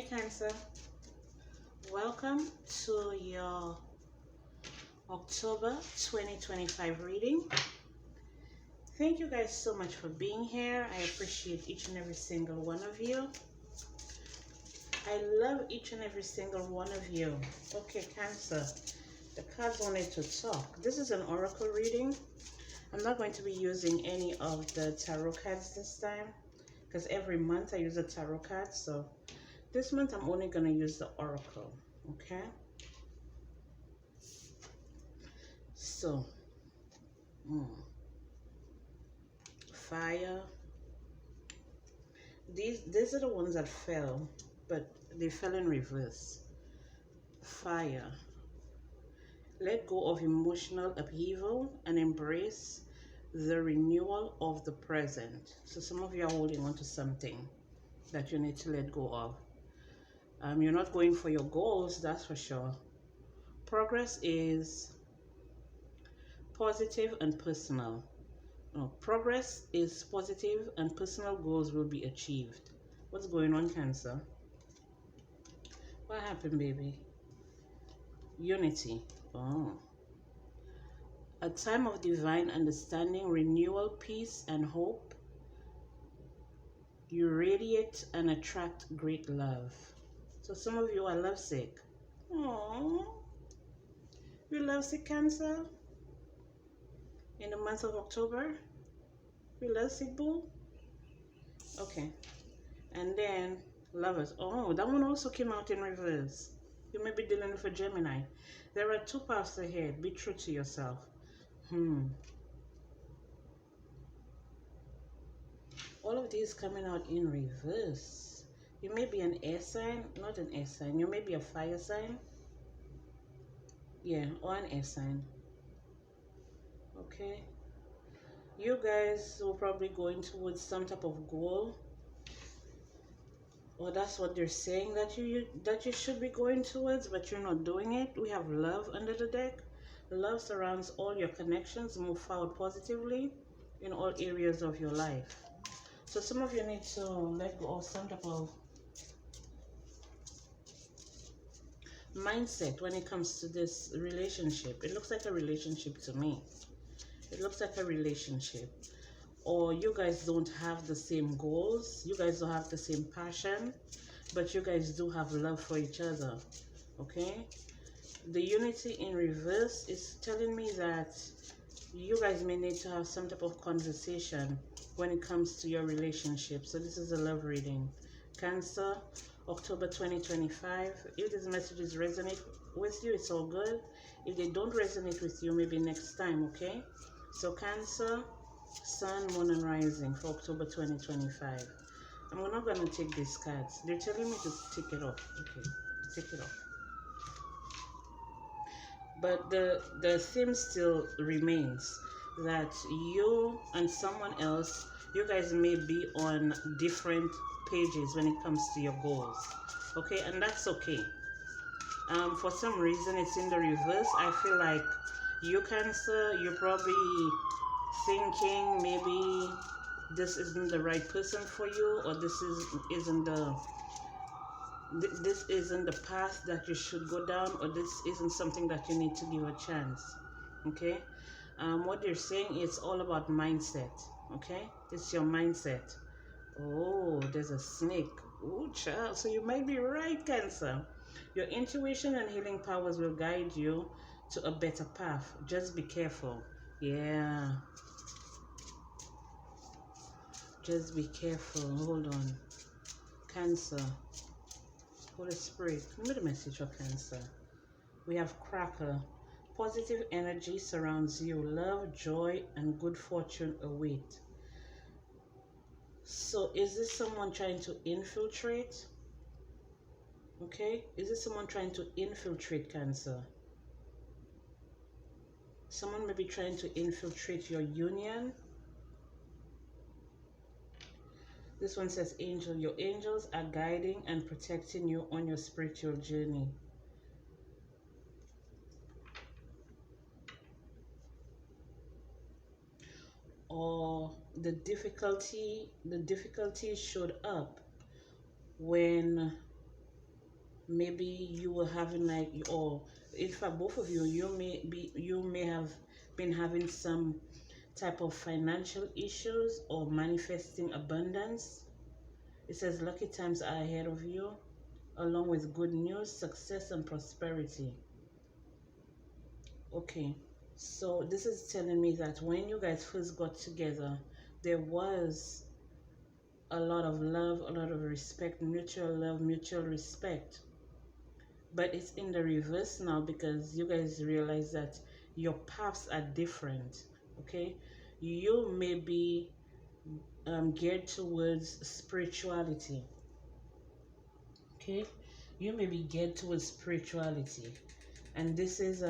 Cancer, welcome to your October 2025 reading. Thank you guys so much for being here. I appreciate each and every single one of you. I love each and every single one of you. Okay, Cancer, the cards wanted to talk. This is an oracle reading. I'm not going to be using any of the tarot cards this time because every month I use a tarot card. So this month I'm only going to use the oracle. Okay. So, fire. These are the ones that fell, but they fell in reverse. Fire. Let go of emotional upheaval and embrace the renewal of the present. So some of you are holding on to something that you need to let go of. You're not going for your goals, that's for sure. Progress is positive and personal. No, progress is positive and personal goals will be achieved. What's going on, Cancer? What happened, baby? Unity. Oh. A time of divine understanding, renewal, peace, and hope. You radiate and attract great love. So some of you are lovesick. Aww. You're lovesick, Cancer? In the month of October? You're lovesick, boo? Okay. And then Lovers. Oh, that one also came out in reverse. You may be dealing with a Gemini. There are two paths ahead. Be true to yourself. All of these coming out in reverse. You may be an air sign, not an air sign. You may be a fire sign. Yeah, or an air sign. Okay. You guys will probably going towards some type of goal. Or that's what they're saying that you should be going towards, but you're not doing it. We have love under the deck. Love surrounds all your connections. Move forward positively in all areas of your life. So some of you need to let go of some type of mindset when it comes to this relationship. It looks like a relationship to me. It looks like a relationship. Or you guys don't have the same goals. You guys don't have the same passion. But you guys do have love for each other. Okay? The unity in reverse is telling me that you guys may need to have some type of conversation when it comes to your relationship. So this is a love reading. Cancer, October 2025. If these messages resonate with you, it's all good. If they don't resonate with you, maybe next time, okay? So Cancer, Sun, Moon, and Rising for October 2025. I'm not going to take these cards. They're telling me to take it off. Okay, take it off. But the theme still remains that you and someone else, you guys may be on different pages when it comes to your goals. Okay, and that's okay. For some reason it's in the reverse. I feel like you, Cancer, you're probably thinking maybe this isn't the right person for you, or this isn't the path that you should go down, or this isn't something that you need to give a chance. Okay, what they're saying is all about mindset. Okay, it's your mindset. Oh, there's a snake. Oh, child. So you might be right, Cancer. Your intuition and healing powers will guide you to a better path. Just be careful. Yeah, just be careful. Hold on, Cancer. Holy Spirit, give me the message for Cancer. We have Cracker. Positive energy surrounds you. Love, joy, and good fortune await. So is this someone trying to infiltrate? Okay, is this someone trying to infiltrate, Cancer? Someone may be trying to infiltrate your union. This one says angel. Your angels are guiding and protecting you on your spiritual journey. Or the difficulty showed up when maybe you were having like, or in fact both of you, you may have been having some type of financial issues or manifesting abundance. It says lucky times are ahead of you, along with good news, success, and prosperity. Okay, so this is telling me that when you guys first got together, there was a lot of love, a lot of respect, mutual love, mutual respect. But it's in the reverse now because you guys realize that your paths are different. Okay, you may be geared towards spirituality. Okay, you may be geared towards spirituality, and this is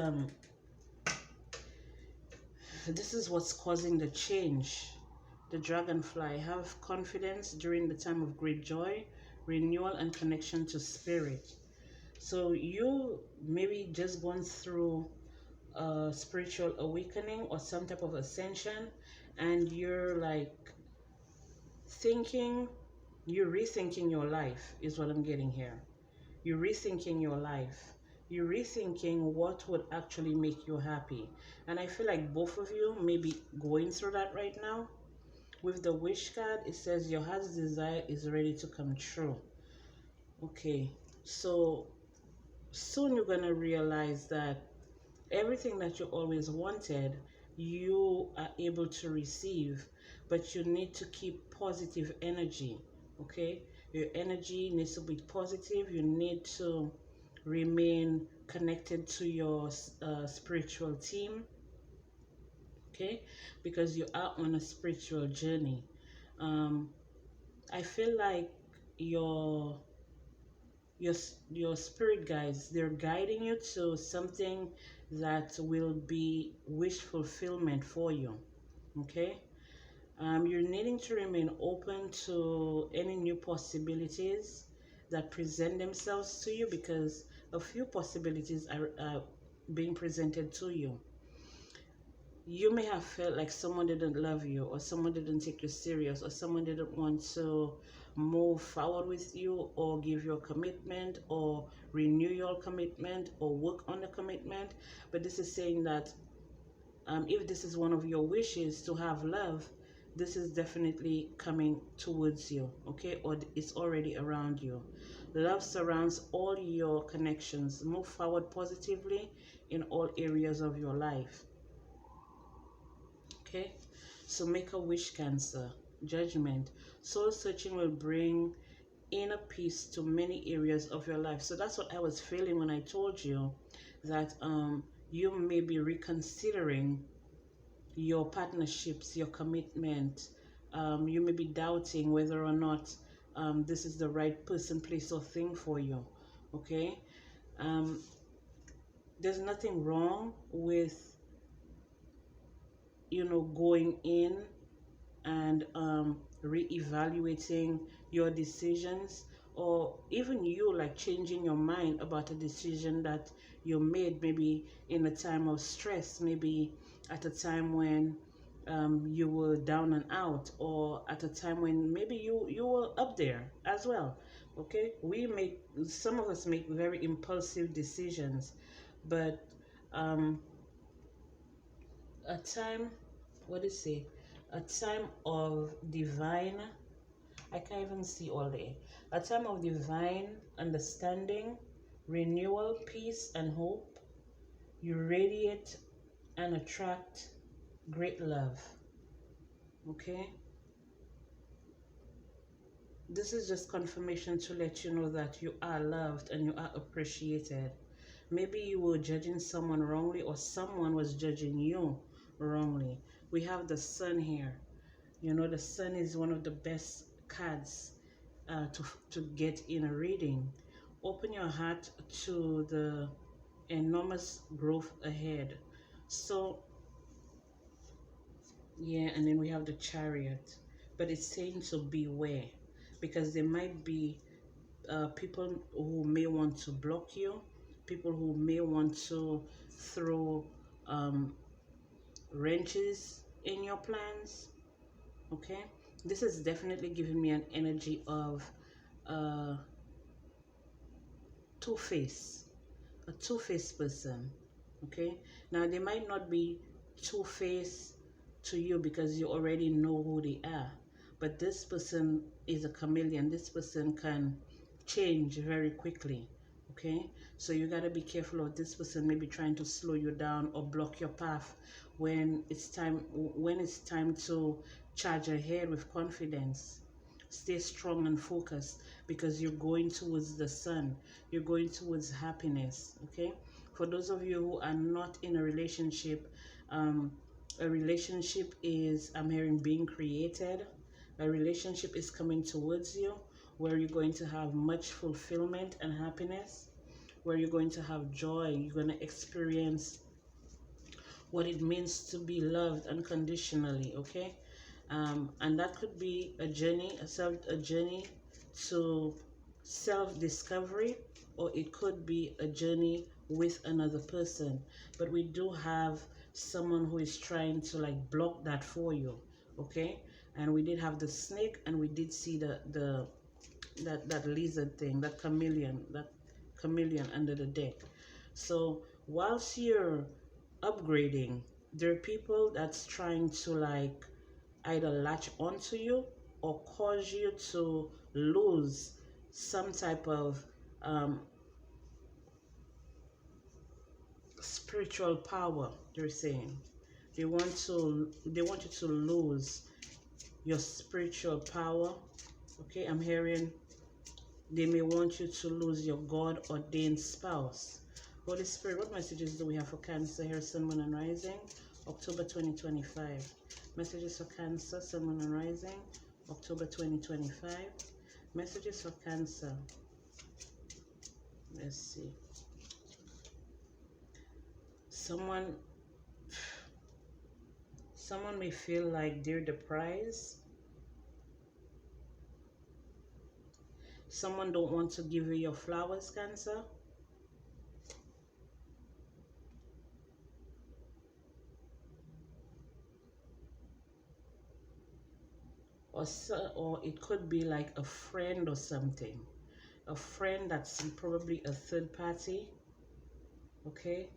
what's causing the change. The dragonfly, have confidence during the time of great joy, renewal, and connection to spirit. So you maybe just going through a spiritual awakening or some type of ascension, and you're like thinking, you're rethinking your life, is what I'm getting here. You're rethinking your life. You're rethinking what would actually make you happy. And I feel like both of you may be going through that right now. With the wish card, it says your heart's desire is ready to come true. Okay, so soon you're gonna realize that everything that you always wanted, you are able to receive, but you need to keep positive energy. Okay, your energy needs to be positive. You need to remain connected to your spiritual team. Okay, because you are on a spiritual journey. um, I feel like your your your spirit guides, they're guiding you to something that will be wish fulfillment for you. Okay, you're needing to remain open to any new possibilities that present themselves to you, because a few possibilities are being presented to you. You may have felt like someone didn't love you, or someone didn't take you serious, or someone didn't want to move forward with you, or give you a commitment, or renew your commitment, or work on the commitment. But this is saying that if this is one of your wishes to have love, this is definitely coming towards you. Okay, or it's already around you. Love surrounds all your connections. Move forward positively in all areas of your life. Okay, so make a wish, Cancer. Judgment. Soul searching will bring inner peace to many areas of your life. So that's what I was feeling when I told you that you may be reconsidering your partnerships, your commitment. You may be doubting whether or not this is the right person, place, or thing for you. Okay, um, there's nothing wrong with going in and reevaluating your decisions, or even you like changing your mind about a decision that you made, maybe in a time of stress, maybe at a time when you were down and out, or at a time when maybe you were up there as well. Okay, some of us make very impulsive decisions, but um, a time, what do you say, a time of divine, I can't even see all day, a time of divine understanding, renewal, peace, and hope. You radiate and attract great love. Okay, this is just confirmation to let you know that you are loved and you are appreciated. Maybe you were judging someone wrongly, or someone was judging you wrongly. We have the sun here. The sun is one of the best cards to get in a reading. Open your heart to the enormous growth ahead. So, yeah, and then we have the Chariot. But it's saying to beware, because there might be people who may want to block you, people who may want to throw um, wrenches in your plans. Okay, this is definitely giving me an energy of uh, two-faced, a two-faced person. Okay, now they might not be two-faced to you because you already know who they are, but this person is a chameleon. This person can change very quickly. Okay, so you got to be careful of this person maybe trying to slow you down or block your path when it's time to charge ahead with confidence. Stay strong and focused because you're going towards the sun. You're going towards happiness. Okay, for those of you who are not in a relationship, um, a relationship is, I'm hearing, being created. A relationship is coming towards you where you're going to have much fulfillment and happiness, where you're going to have joy. You're going to experience what it means to be loved unconditionally. Okay, and that could be a journey, a journey to self-discovery, or it could be a journey with another person. But we do have someone who is trying to like block that for you. Okay, and we did have the snake, and we did see that lizard thing, that chameleon under the deck. So whilst you're upgrading, there are people that's trying to like either latch onto you or cause you to lose some type of um, spiritual power. They're saying they want you to lose your spiritual power. Okay, I'm hearing they may want you to lose your God ordained spouse. Holy Spirit, what messages do we have for Cancer here, Sun, Moon, and Rising, October 2025? Messages for Cancer, Sun, Moon, and Rising, October 2025. Messages for Cancer. Let's see. Someone may feel like they're the prize. Someone don't want to give you your flowers, Cancer. Or it could be like a friend or something. A friend that's probably a third party. Okay,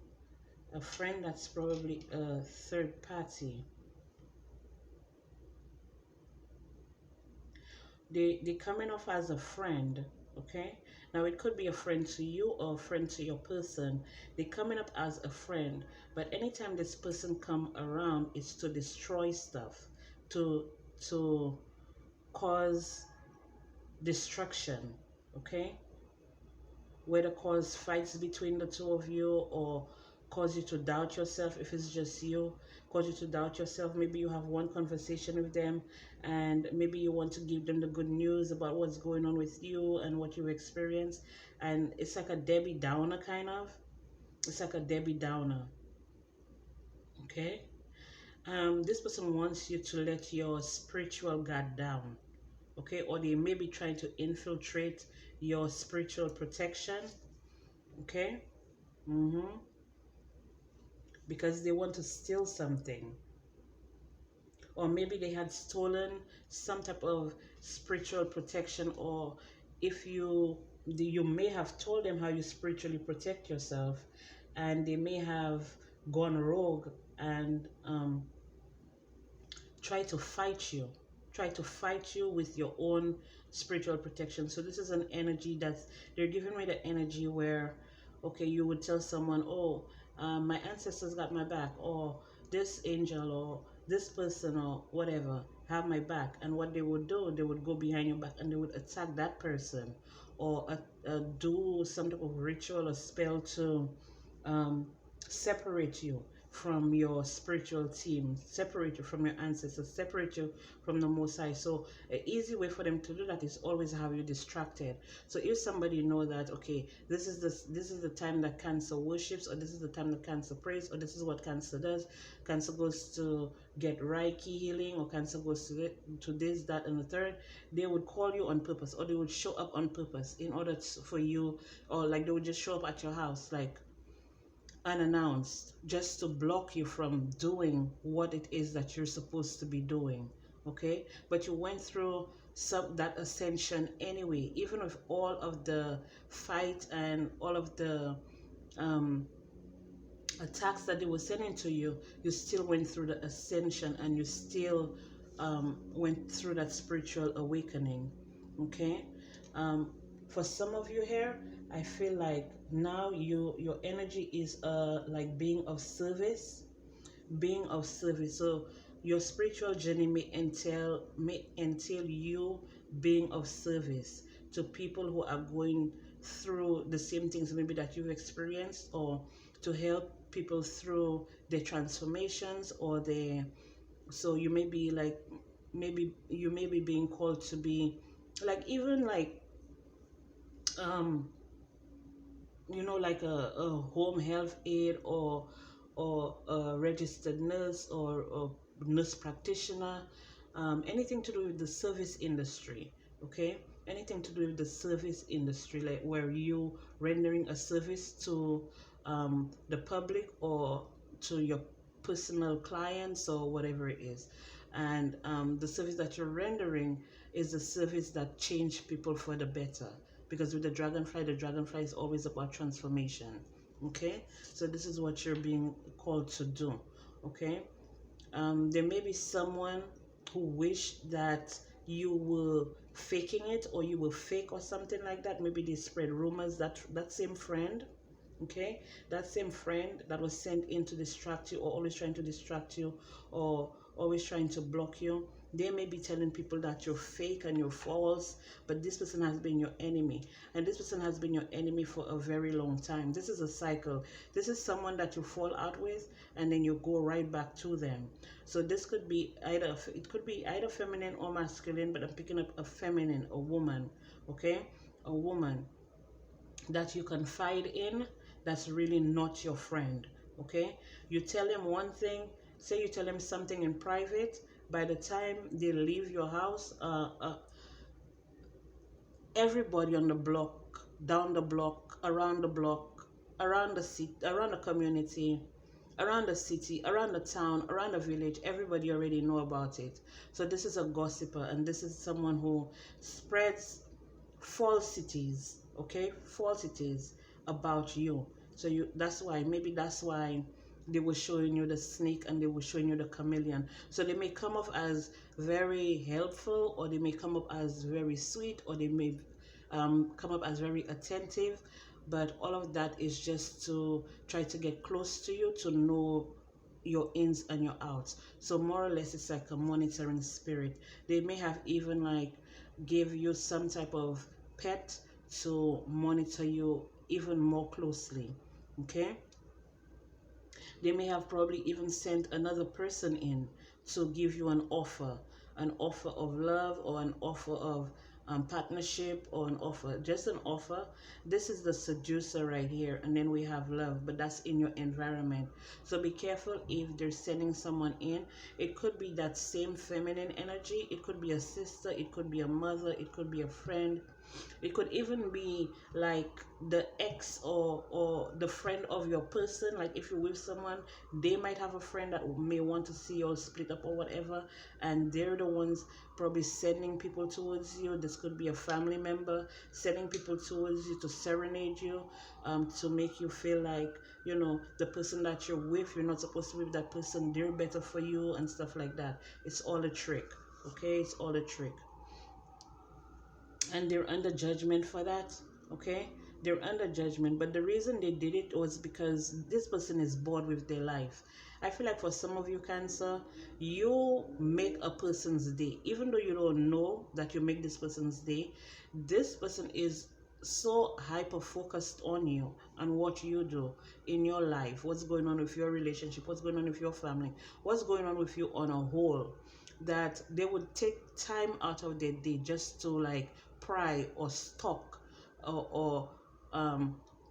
a friend that's probably a third party. They coming off as a friend. Okay, now it could be a friend to you or a friend to your person. They coming up as a friend, but anytime this person come around, it's to destroy stuff, to cause destruction. Okay, whether cause fights between the two of you or cause you to doubt yourself. If it's just you, cause you to doubt yourself. Maybe you have one conversation with them and maybe you want to give them the good news about what's going on with you and what you've experienced, and it's like a Debbie Downer kind of. It's like a Debbie Downer. Okay, this person wants you to let your spiritual guard down. Okay, or they may be trying to infiltrate your spiritual protection. Okay. Because they want to steal something, or maybe they had stolen some type of spiritual protection, or if you may have told them how you spiritually protect yourself, and they may have gone rogue and try to fight you with your own spiritual protection. So this is an energy that's, they're giving me the energy where, okay, you would tell someone, oh, my ancestors got my back, or this angel or this person or whatever have my back. And what they would do, they would go behind your back and they would attack that person, or do some type of ritual or spell to separate you from your spiritual team, separate you from your ancestors, separate you from the Most High. So an easy way for them to do that is always have you distracted. So if somebody know that, okay, this is the time that Cancer worships, or this is the time that Cancer prays, or this is what Cancer does. Cancer goes to get Reiki healing, or Cancer goes to this, that, and the third. They would call you on purpose, or they would show up on purpose in order for you, or like they would just show up at your house like unannounced, just to block you from doing what it is that you're supposed to be doing. Okay, but you went through that ascension anyway. Even with all of the fight and all of the um, attacks that they were sending to you, you still went through the ascension, and you still went through that spiritual awakening. Okay. um, for some of you here, I feel like now your energy is like being of service, being of service. So your spiritual journey may entail you being of service to people who are going through the same things maybe that you've experienced, or to help people through their transformations or their. So you may be like, maybe you may be being called to be like, even like um like a home health aide, or a registered nurse, or nurse practitioner, anything to do with the service industry. Okay, anything to do with the service industry, like where you rendering a service to the public, or to your personal clients, or whatever it is. And the service that you're rendering is a service that change people for the better, because with the dragonfly is always about transformation. Okay, so this is what you're being called to do. Okay, there may be someone who wish that you were faking it, or you were fake, or something like that. Maybe they spread rumors that that same friend, okay, that same friend that was sent in to distract you, or always trying to distract you, or always trying to block you, they may be telling people that you're fake and you're false. But this person has been your enemy, and this person has been your enemy for a very long time. This is a cycle. This is someone that you fall out with, and then you go right back to them. So this could be either, it could be either feminine or masculine, but I'm picking up a feminine, a woman. Okay, a woman that you confide in, that's really not your friend. Okay, you tell him one thing, say you tell him something in private, by the time they leave your house, everybody on the block, down the block, around the block, around the city, around the community, around the city, around the town, around the village, everybody already know about it. So this is a gossiper, and this is someone who spreads falsities. Okay, falsities about you. So that's why, maybe that's why they were showing you the snake, and they were showing you the chameleon. So they may come off as very helpful, or they may come up as very sweet, or they may come up as very attentive, but all of that is just to try to get close to you, to know your ins and your outs. So more or less, it's like a monitoring spirit. They may have even like give you some type of pet to monitor you even more closely. Okay, they may have probably even sent another person in to give you an offer of love, or an offer of partnership, or an offer, just an offer. This is the seducer right here, and then we have love, but that's in your environment. So be careful if they're sending someone in. It could be that same feminine energy. It could be a sister. It could be a mother. It could be a friend. It could even be like the ex, or the friend of your person. Like if you're with someone, they might have a friend that may want to see you split up or whatever, and they're the ones probably sending people towards you. This could be a family member sending people towards you to serenade you, to make you feel like, the person that you're with, you're not supposed to be with that person. They're better for you and stuff like that. It's all a trick. Okay, it's all a trick, and they're under judgment for that. Okay, they're under judgment, but the reason they did it was because this person is bored with their life. I feel like for some of you, Cancer, you make a person's day, even though you don't know that you make this person's day. This person is so hyper focused on you and what you do in your life, what's going on with your relationship, what's going on with your family, what's going on with you on a whole, that they would take time out of their day just to like pry or stalk, or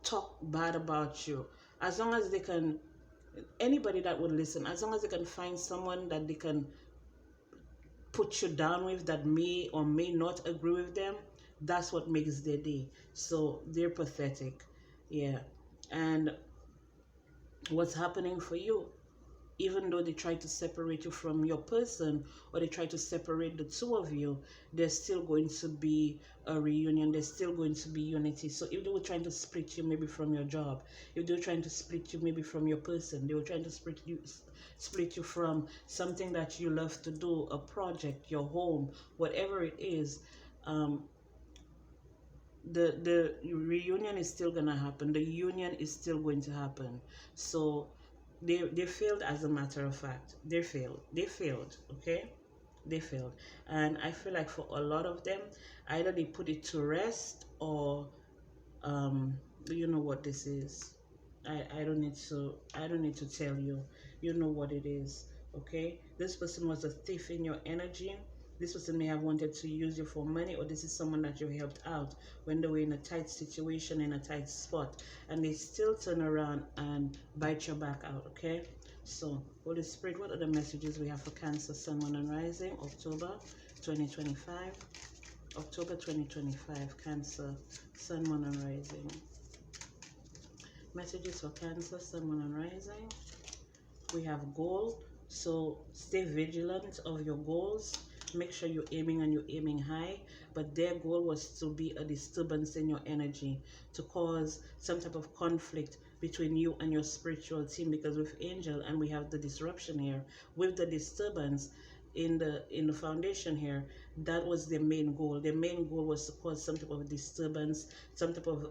talk bad about you. As long as they can, anybody that would listen, as long as they can find someone that they can put you down with, that may or may not agree with them, that's what makes their day. So they're pathetic. Yeah. And what's happening for you, even though they try to separate you from your person, or they try to separate the two of you, there's still going to be a reunion. There's still going to be unity. So if they were trying to split you maybe from your job, if they were trying to split you maybe from your person, they were trying to split you from something that you love to do, a project, your home, whatever it is, the reunion is still gonna happen. The union is still going to happen. So they failed. As a matter of fact, they failed. Okay, they failed. And I feel like for a lot of them, either they put it to rest, or you know what this is. I don't need to tell you. You know what it is. Okay, this person was a thief in your energy. This person may have wanted to use you for money, or this is someone that you helped out when they were in a tight situation, in a tight spot, and they still turn around and bite your back out. Okay, so Holy Spirit, what are the messages we have for Cancer, Sun, Moon, and Rising, October 2025? October 2025, Cancer, Sun, Moon, and Rising. Messages for Cancer, Sun, Moon, and Rising. We have goal, so stay vigilant of your goals. Make sure you're aiming, and you're aiming high. But their goal was to be a disturbance in your energy, to cause some type of conflict between you and your spiritual team. Because with Angel, and we have the disruption here, with the disturbance in the foundation here, that was their main goal. Their main goal was to cause some type of disturbance, some type of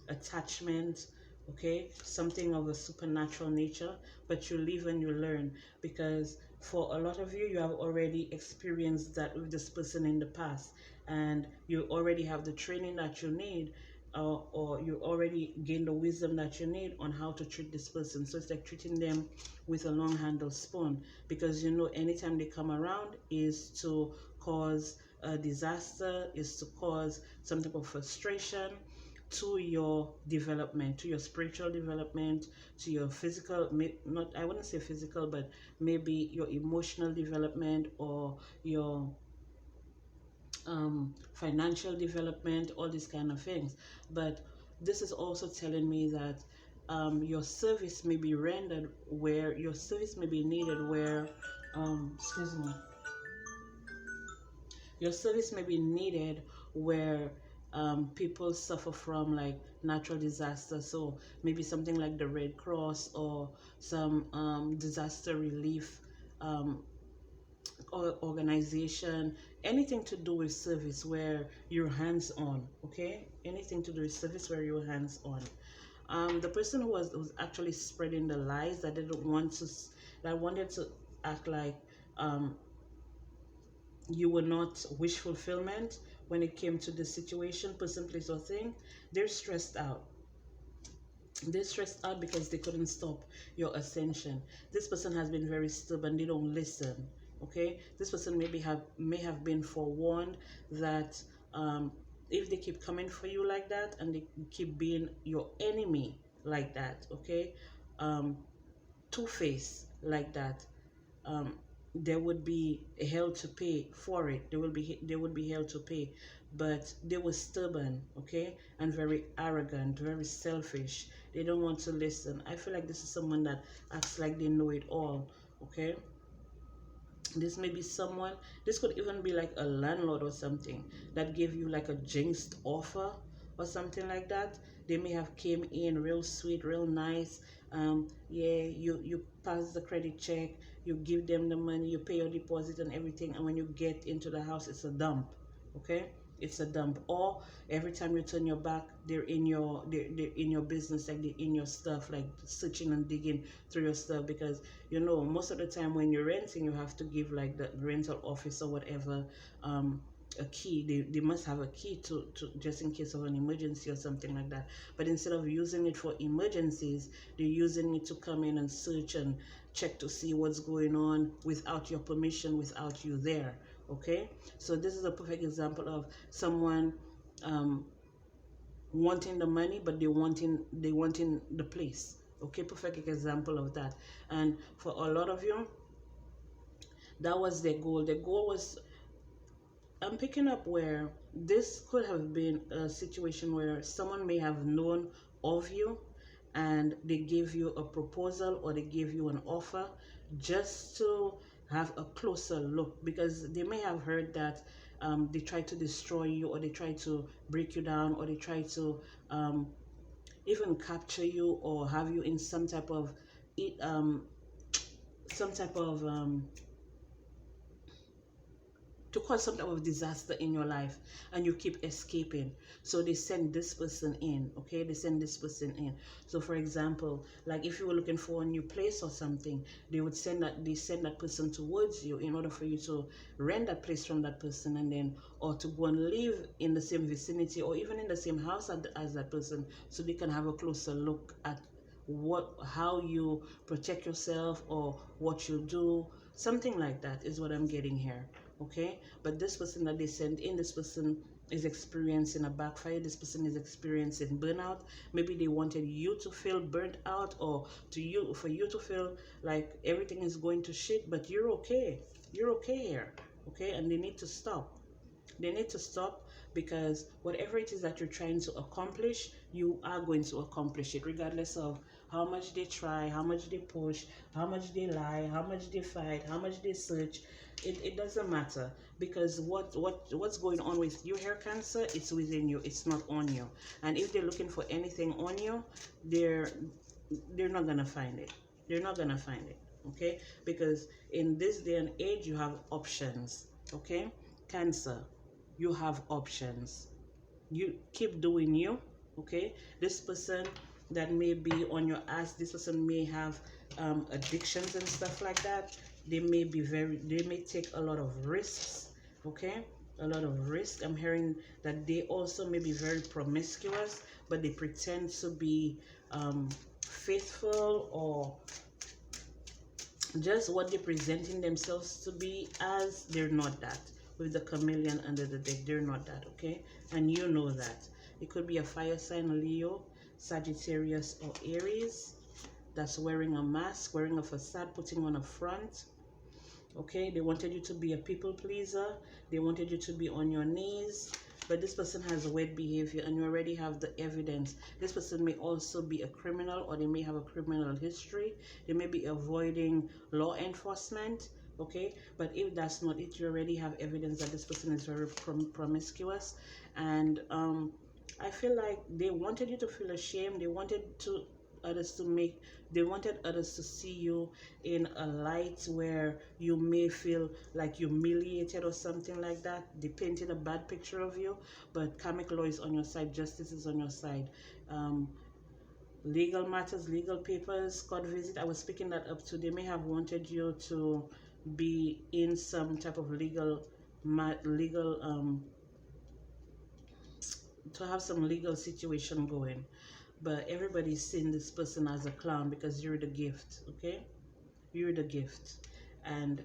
attachment, okay, something of a supernatural nature. But you live and you learn, because for a lot of you, you have already experienced that with this person in the past, and you already have the training that you need, or you already gained the wisdom that you need on how to treat this person. So it's like treating them with a long handle spoon, because you know anytime they come around is to cause a disaster, is to cause some type of frustration to your development, to your spiritual development, to your physical, not, I wouldn't say physical, but maybe your emotional development, or your financial development, all these kind of things. But this is also telling me that your service may be rendered where your service may be needed, where excuse me, your service may be needed where people suffer from like natural disaster. So maybe something like the Red Cross, or some disaster relief or organization, anything to do with service where you're hands on. Okay, anything to do with service where you're hands on. The person who was actually spreading the lies, that didn't want to, that wanted to act like you were not wish fulfillment when it came to the situation, person, place, or thing. They're stressed out. They're stressed out because they couldn't stop your ascension. This person has been very stubborn. They don't listen. Okay, this person may have been forewarned that if they keep coming for you like that, and they keep being your enemy like that, okay, two-faced like that, there would be hell to pay for it. There would be hell to pay. But they were stubborn, okay, and very arrogant, very selfish. They don't want to listen. I feel like this is someone that acts like they know it all, okay. This may be someone, this could even be like a landlord or something that gave you like a jinxed offer or something like that. They may have came in real sweet, real nice. Yeah, you pass the credit check, you give them the money, you pay your deposit and everything, and when you get into the house, it's a dump. Okay, it's a dump. Or every time you turn your back, they're in your business, like they're in your stuff, like searching and digging through your stuff. Because you know, most of the time when you're renting, you have to give like the rental office or whatever a key. They must have a key to just in case of an emergency or something like that. But instead of using it for emergencies, they're using it to come in and search and check to see what's going on without your permission, without you there. Okay, so this is a perfect example of someone wanting the money, but they wanting the place. Okay, perfect example of that. And for a lot of you, that was their goal. Their goal was, I'm picking up where this could have been a situation where someone may have known of you, and they give you a proposal or they give you an offer just to have a closer look, because they may have heard that they try to destroy you, or they try to break you down, or they try to um, even capture you, or have you in some type of it some type of to cause some type of disaster in your life, and you keep escaping. So they send this person in, okay? They send this person in. So for example, like if you were looking for a new place or something, they send that person towards you in order for you to rent that place from that person, and then, or to go and live in the same vicinity or even in the same house as that person, so they can have a closer look at how you protect yourself or what you do. Something like that is what I'm getting here, okay? But this person that they sent in, this person is experiencing a backfire. This person is experiencing burnout. Maybe they wanted you to feel burnt out, or for you to feel like everything is going to shit, but you're okay. You're okay here, okay? And they need to stop. They need to stop, because whatever it is that you're trying to accomplish, you are going to accomplish it, regardless of how much they try, how much they push, how much they lie, how much they fight, how much they search. It doesn't matter, because what's going on with you here, Cancer, it's within you, it's not on you. And if they're looking for anything on you, they're not gonna find it. They're not gonna find it, okay? Because in this day and age, you have options, okay? Cancer, you have options. You keep doing you, okay? This person that may be on your ass, this person may have addictions and stuff like that. They may take a lot of risks, okay? A lot of risk. I'm hearing that they also may be very promiscuous, but they pretend to be faithful, or just what they're presenting themselves to be as. They're not that. With the chameleon under the deck, they're not that, okay? And you know that. It could be a fire sign, Leo, Sagittarius, or Aries, that's wearing a mask, wearing a facade, putting on a front, okay? They wanted you to be a people pleaser. They wanted you to be on your knees. But this person has a weird behavior, and you already have the evidence. This person may also be a criminal, or they may have a criminal history. They may be avoiding law enforcement, okay? But if that's not it, you already have evidence that this person is very promiscuous. And I feel like they wanted you to feel ashamed. They wanted others to see you in a light where you may feel like humiliated or something like that. They painted a bad picture of you, but karmic law is on your side, justice is on your side. Legal matters, legal papers, court visit, I was picking that up too. They may have wanted you to be in some type of to have some legal situation going. But everybody's seeing this person as a clown, because you're the gift, okay? You're the gift. And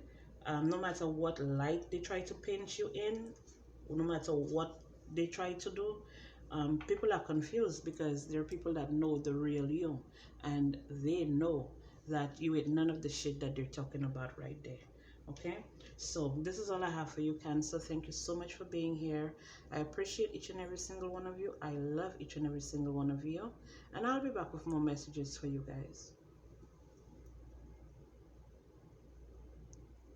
no matter what light they try to paint you in, no matter what they try to do, people are confused, because there are people that know the real you, and they know that you ain't none of the shit that they're talking about right there, okay? So this is all I have for you, Cancer. Thank you so much for being here. I appreciate each and every single one of you. I love each and every single one of you, and I'll be back with more messages for you guys.